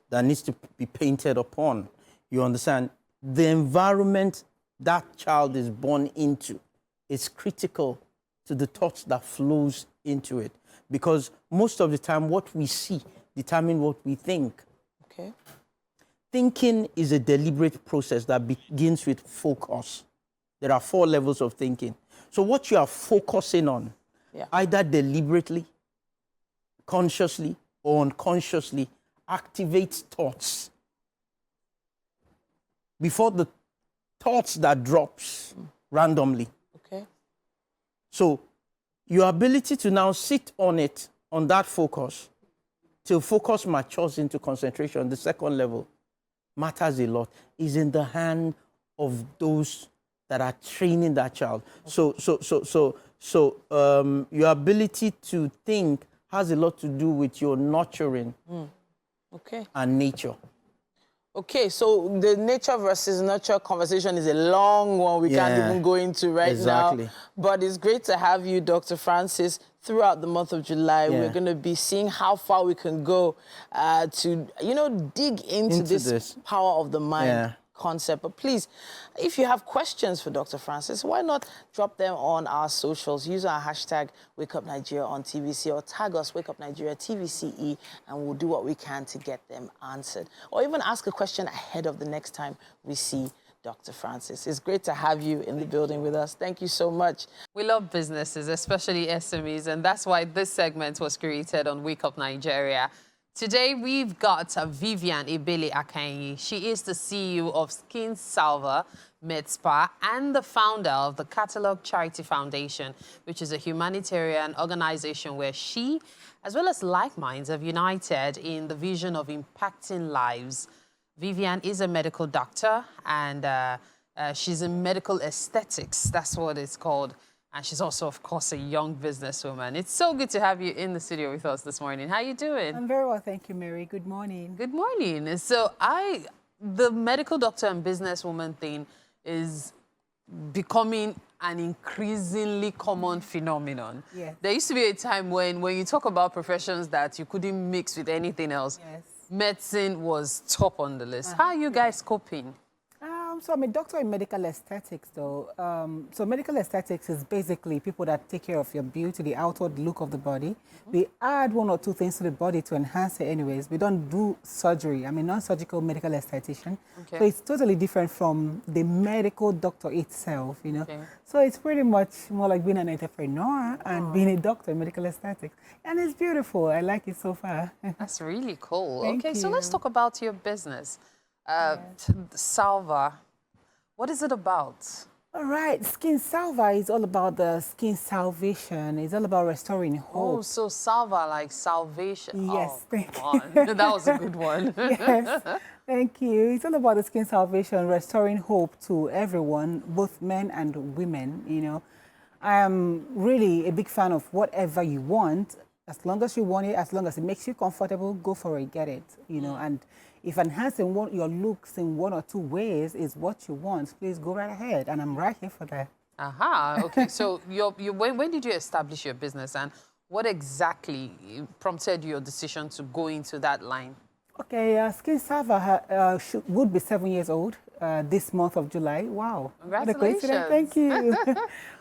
that needs to be painted upon. You understand? The environment that child is born into is critical to the thoughts that flows into it. Because most of the time, what we see determines what we think. Okay. Thinking is a deliberate process that begins with focus. There are 4 levels of thinking. So what you are focusing on, either deliberately, consciously, or unconsciously, activates thoughts. Before the thoughts that drops randomly. Okay. So your ability to now sit on it, on that focus, till focus matures into concentration, the second level, matters a lot, is in the hand of those that are training that child. So your ability to think has a lot to do with your nurturing and nature. Okay, so the nature versus nurture conversation is a long one we can't even go into right now. But it's great to have you, Dr. Francis, throughout the month of July. We're going to be seeing how far we can go to, you know, dig into this power of the mind concept. But please, if you have questions for Dr. Francis, why not drop them on our socials? Use our hashtag WakeUpNigeria on TVC or tag us WakeUpNigeria TVCE, and we'll do what we can to get them answered. Or even ask a question ahead of the next time we see Dr. Francis. It's great to have you in the building with us. Thank you so much. We love businesses, especially SMEs, and that's why this segment was created on Wake Up Nigeria. Today, we've got Vivian Ebele Akanyi. She is the CEO of Skin Salva Med Spa and the founder of the Catalog Charity Foundation, which is a humanitarian organization where she, as well as like minds, have united in the vision of impacting lives. Vivian is a medical doctor, and she's in medical aesthetics. That's what it's called. And she's also, of course, a young businesswoman. It's so good to have you in the studio with us this morning. How are you doing? I'm very well, thank you, Mary. Good morning. Good morning. So the medical doctor and businesswoman thing is becoming an increasingly common phenomenon. Yes. There used to be a time when you talk about professions that you couldn't mix with anything else, medicine was top on the list. How are you guys coping? So I'm a doctor in medical aesthetics, though. So medical aesthetics is basically people that take care of your beauty, the outward look of the body. We add 1 or 2 things to the body to enhance it anyways. We don't do surgery. I'm a non-surgical medical esthetician. Okay. So it's totally different from the medical doctor itself, you know. Okay. So it's pretty much more like being an entrepreneur and being a doctor in medical aesthetics. And it's beautiful. I like it so far. That's really cool. Thank you. So let's talk about your business. Salva, what is it about? All right, Skin Salva is all about the skin salvation. It's all about restoring hope. Oh, so Salva, like salvation. Yes, thank you. That was a good one. Yes, thank you. It's all about the skin salvation, restoring hope to everyone, both men and women, you know. I am really a big fan of whatever you want. As long as you want it, as long as it makes you comfortable, go for it, get it, you know. And if enhancing your looks in 1 or 2 ways is what you want, please go right ahead. And I'm right here for that. Okay. So when did you establish your business, and what exactly prompted your decision to go into that line? Okay, Skin Salva would be 7 years old this month of July. Wow. Congratulations. Thank you.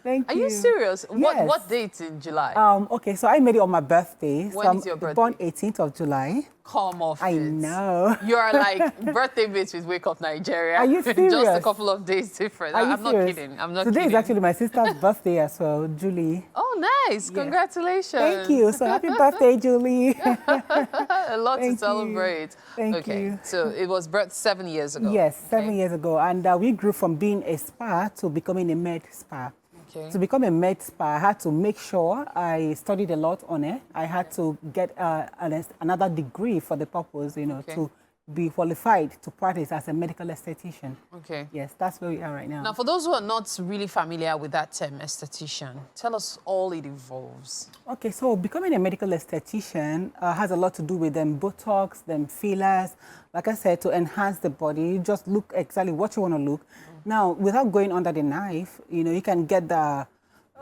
Thank you. Are you serious? Yes. What date in July? Okay, so I made it on my birthday. When is your birthday? Born 18th of July. come off I it. know. You're like birthday mates with Wake Up Nigeria. Are you serious? Just a couple of days different. Are you I'm not serious? kidding. I'm not Today kidding. is actually my sister's birthday as well, Julie. Oh, nice. Yes. Congratulations. Thank you. So happy birthday, Julie. A lot to Thank you. celebrate. Thank you. So it was birthed 7 years ago. Yes, 7 years ago. And we grew from being a spa to becoming a med spa. Okay. To become a med spa, I had to make sure I studied a lot on it. I had to get another degree for the purpose, you know, Okay. to be qualified to practice as a medical esthetician. Okay. Yes, that's where we are right now. Now, for those who are not really familiar with that term, esthetician, tell us all it involves. Okay, so becoming a medical esthetician has a lot to do with them Botox, them fillers. Like I said, to enhance the body, you just look exactly what you want to look. Now, without going under the knife, you know, you can get the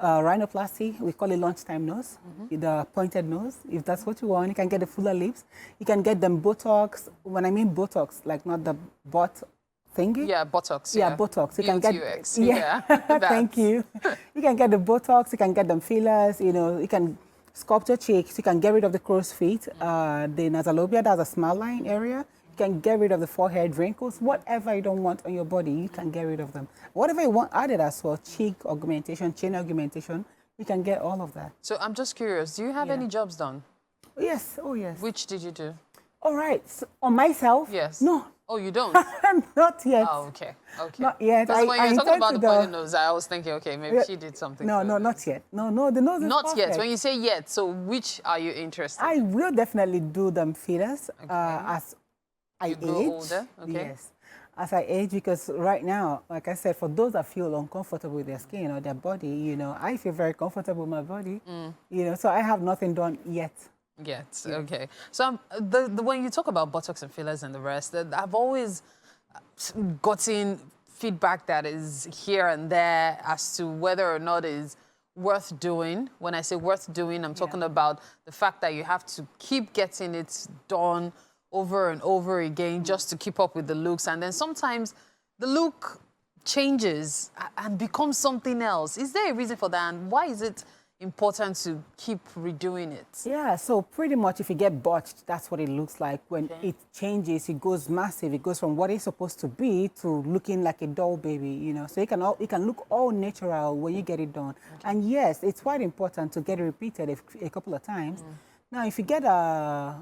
rhinoplasty, we call it lunchtime nose, the pointed nose, if that's what you want. You can get the fuller lips. You can get them Botox. When I mean Botox, like not the butt thingy. Yeah, Botox. Yeah, Botox. You can get. UX. Yeah, thank you. You can get the Botox. You can get them fillers. You know, you can sculpt your cheeks. You can get rid of the crow's feet, the nasalobia, that's a smile line area. You can get rid of the forehead wrinkles. Whatever you don't want on your body, you can get rid of them. Whatever you want added as well, cheek augmentation, chin augmentation, you can get all of that. So I'm just curious, do you have any jobs done? Yes, oh yes. Which did you do? All right, so on myself? Yes. No. Oh, you don't? Not yet. Oh, okay. Okay. Not yet. Because when you're talking about the intend to pointed nose, I was thinking, okay, maybe she did something. No, for not yet. No, the nose is Not yet. perfect. When you say yet, so which are you interested I in? will definitely do them fillers as I You age. grow older? Okay. Yes, as I age, because right now, like I said, for those that feel uncomfortable with their skin or their body, you know, I feel very comfortable with my body, you know, so I have nothing done yet. Yet, okay. So when you talk about Botox and fillers and the rest, I've always gotten feedback that is here and there as to whether or not it's worth doing. When I say worth doing, I'm talking about the fact that you have to keep getting it done over and over again just to keep up with the looks. And then sometimes the look changes and becomes something else. Is there a reason for that? And why is it important to keep redoing it? Yeah, so pretty much if you get botched, that's what it looks like. When it changes, it goes massive. It goes from what it's supposed to be to looking like a doll baby, you know. So it can look all natural when you get it done. And yes, it's quite important to get it repeated a couple of times. Now, if you get a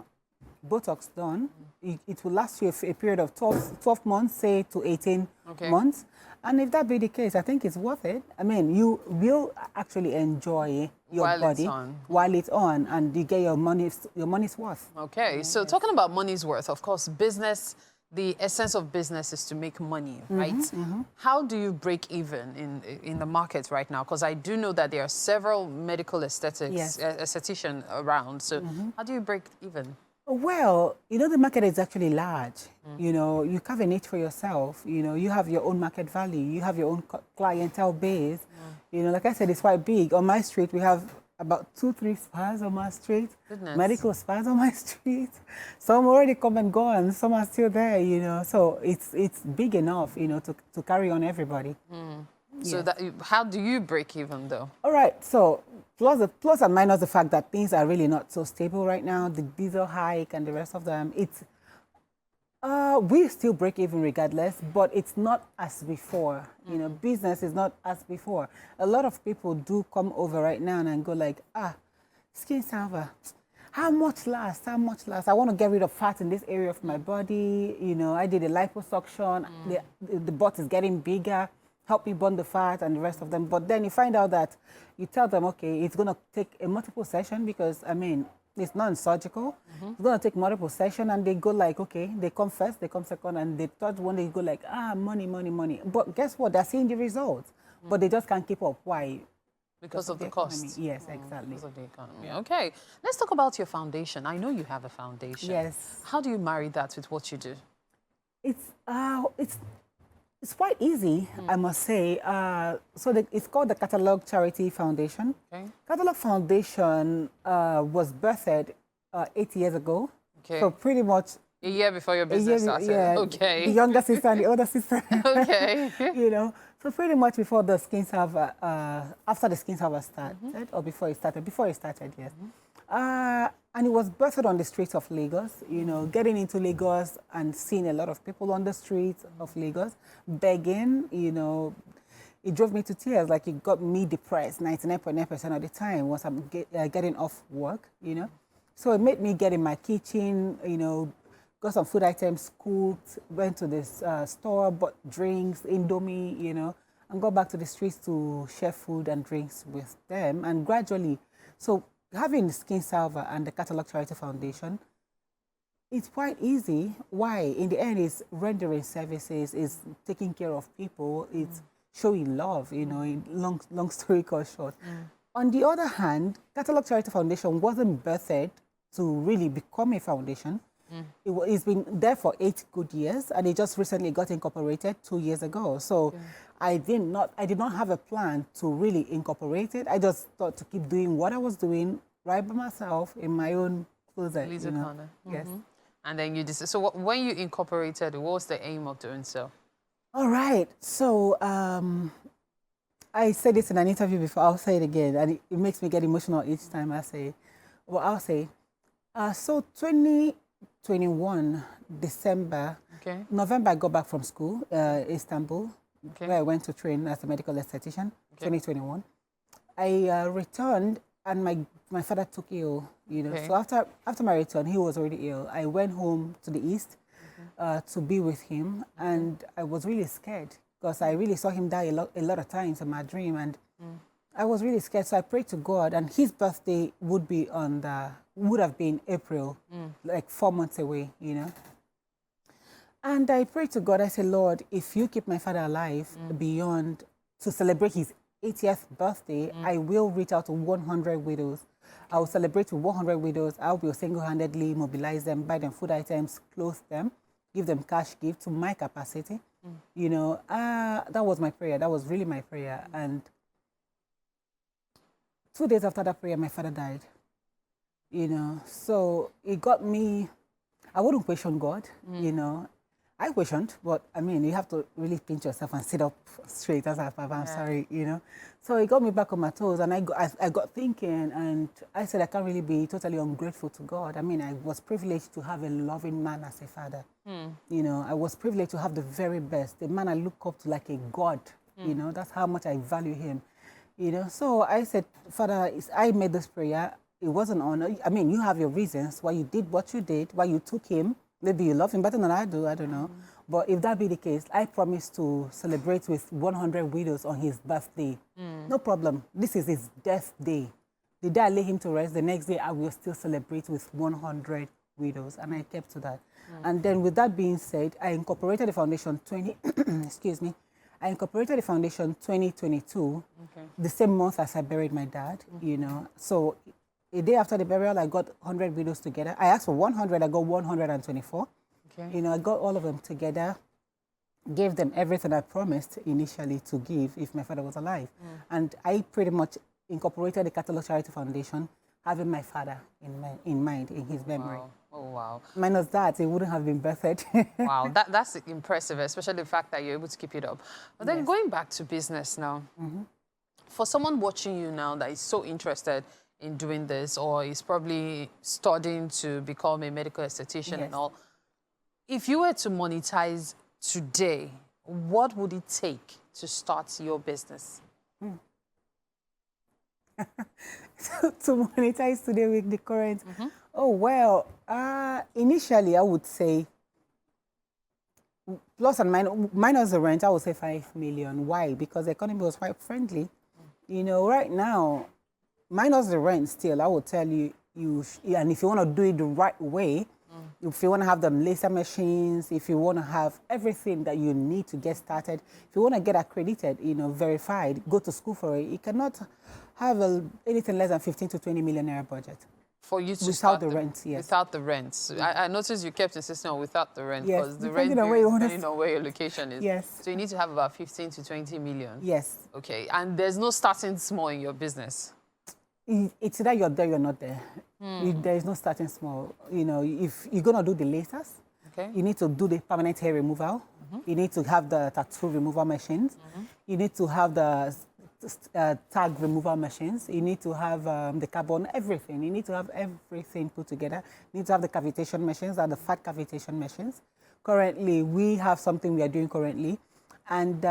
Botox done, it will last you a period of 12 months, say, to 18 months. And if that be the case, I think it's worth it. I mean, you will actually enjoy your body while it's on, and you get your money's worth. Okay, so talking about money's worth, of course, business, the essence of business is to make money, right? How do you break even in the market right now? Because I do know that there are several medical estheticians around. So how do you break even? Well, you know, the market is actually large. You know, you have a niche for yourself. You know, you have your own market value. You have your own clientele base. You know, like I said, it's quite big. On my street, we have about 2-3 spas on my street. Goodness. Medical spas on my street. Some already come and gone. Some are still there, you know. So it's big enough, you know, to carry on everybody. So how do you break even, though? All right, so plus and minus the fact that things are really not so stable right now, the diesel hike and the rest of them, we still break even regardless, but it's not as before. You know, business is not as before. A lot of people do come over right now and go like, skin salver, how much last? How much last? I want to get rid of fat in this area of my body. You know, I did a liposuction. The butt is getting bigger. Help me burn the fat and the rest of them. But then you find out that you tell them, okay, it's going to take a multiple session because, I mean, it's non-surgical. It's going to take multiple sessions, and they go like, okay, they come first, they come second, and the third one, they go like, money, money, money. But guess what? They're seeing the results, but they just can't keep up. Why? Because of the cost. Yes, exactly. Because of the economy. Okay, let's talk about your foundation. I know you have a foundation. Yes. How do you marry that with what you do? It's quite easy, I must say. It's called the Catalog Charity Foundation. Okay. Catalog Foundation was birthed 8 years ago. Okay. So pretty much a year before your business started. Yeah, okay. The younger sister and the older sister. Okay. You know, so pretty much before the Skin Salver, after the Skin Salver started, or before it started, yes. And it was birthed on the streets of Lagos, you know, getting into Lagos and seeing a lot of people on the streets of Lagos begging, you know. It drove me to tears, like it got me depressed 99.9% of the time once I'm getting off work, you know. So it made me get in my kitchen, you know, got some food items cooked, went to this store, bought drinks, Indomie, you know, and got back to the streets to share food and drinks with them. And gradually, so having the Skin Salver and the Catalog Charity Foundation, it's quite easy. Why? In the end, it's rendering services, it's taking care of people, it's showing love, you know, in long story short. On the other hand, Catalog Charity Foundation wasn't birthed to really become a foundation. It's been there for 8 good years, and it just recently got incorporated 2 years ago. So I did not have a plan to really incorporate it. I just thought to keep doing what I was doing right by myself in my own closet. You know? Yes. And then you decided. So when you incorporated, what was the aim of doing so? All right. So I said this in an interview before. I'll say it again, and it makes me get emotional each time I say it. Well, I'll say. So 2021 December, November, I got back from school, Istanbul, where I went to train as a medical esthetician. 2021, I returned, and my father took ill. You know, so after my return, he was already ill. I went home to the east to be with him, and I was really scared because I really saw him die a lot of times in my dream, and I was really scared. So I prayed to God, and his birthday would have been April, like 4 months away, you know. And I prayed to God. I said, Lord, if you keep my father alive beyond to celebrate his 80th birthday, I will reach out to 100 widows. I will celebrate with 100 widows. I will single-handedly mobilize them, buy them food items, clothe them, give them cash gift to my capacity. You know, that was my prayer. That was really my prayer. And 2 days after that prayer, my father died. You know, so it got me, I wouldn't question God, you know. I questioned, but I mean, you have to really pinch yourself and sit up straight as I'm sorry, you know. So it got me back on my toes, and I got thinking, and I said I can't really be totally ungrateful to God. I mean, I was privileged to have a loving man as a father. You know, I was privileged to have the very best, the man I look up to like a God, you know. That's how much I value him, you know. So I said, Father, I made this prayer. It wasn't honor. I mean, you have your reasons why you did what you did, why you took him. Maybe you love him better than I do, I don't know. But if that be the case, I promise to celebrate with 100 widows on his birthday. No problem. This is his death day. The day I lay him to rest, the next day I will still celebrate with 100 widows. And I kept to that. And then with that being said, I incorporated the foundation excuse me. I incorporated the foundation 2022, the same month as I buried my dad, you know. So a day after the burial, I got 100 widows together. I asked for 100, I got 124. You know, I got all of them together, gave them everything I promised initially to give if my father was alive. And I pretty much incorporated the Catalog Charity Foundation, having my father in mind, in his memory. Wow. Oh, wow. Minus that, it wouldn't have been birthed. Wow, that's impressive, especially the fact that you're able to keep it up. But then going back to business now, for someone watching you now that is so interested in doing this, or is probably studying to become a medical esthetician and all, if you were to monetize today, what would it take to start your business? To monetize today with the current, oh, well, initially I would say, plus and minus the rent, I would say 5 million. Why? Because the economy was quite friendly. You know, right now, minus the rent still, I would tell you, and if you want to do it the right way, if you want to have the laser machines, if you want to have everything that you need to get started, if you want to get accredited, you know, verified, go to school for it, you cannot have anything less than 15 to 20 million naira budget. For you to without the rent, yes. Without the rent. So I noticed you kept insisting on without the rent, yes, because the rent depending on where your location is. Yes. So you need to have about 15 to 20 million. Yes. Okay, and there's no starting small in your business. It's either you're there, you're not there. There is no starting small. You know, if you're going to do the lasers, you need to do the permanent hair removal. You need to have the tattoo removal machines. You need to have the tag removal machines. You need to have the carbon, everything. You need to have everything put together. You need to have the cavitation machines, the fat cavitation machines. Currently, we have something we are doing currently, and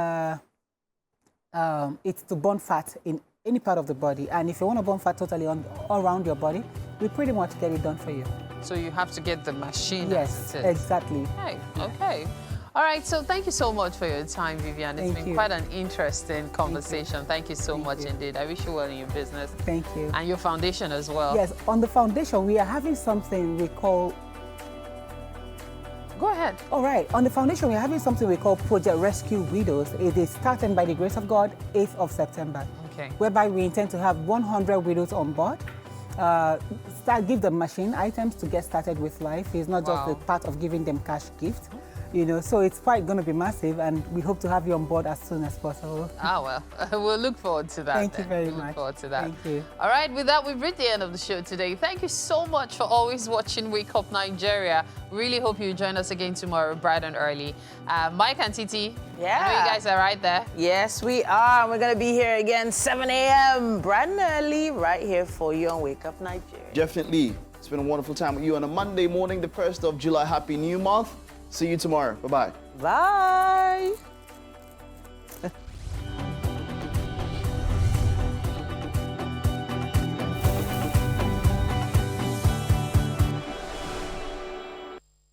it's to burn fat in any part of the body. And if you want to burn fat totally all around your body, we pretty much get it done for you. So you have to get the machine. Yes, exactly. Okay, okay. All right, so thank you so much for your time, Vivian. It's been quite an interesting conversation. Thank you so much indeed. I wish you well in your business. Thank you. And your foundation as well. Yes, on the foundation, we are having something we call... Go ahead. All right, on the foundation, we're having something we call Project Rescue Widows. It is starting by the grace of God, 8th of September. Okay. Whereby we intend to have 100 widows on board. Give them machine items to get started with life. It's not just the part of giving them cash gift. You know, so it's quite going to be massive, and we hope to have you on board as soon as possible. Ah, well, we'll look forward to that. Thank you very much. Look forward to that. Thank you. All right, with that, we've reached the end of the show today. Thank you so much for always watching Wake Up Nigeria. Really hope you join us again tomorrow, bright and early. Mike and Titi, I know you guys are right there. Yes, we are. We're going to be here again 7 a.m. bright and early, right here for you on Wake Up Nigeria. Definitely. It's been a wonderful time with you on a Monday morning, the 1st of July. Happy New Month. See you tomorrow. Bye-bye. Bye.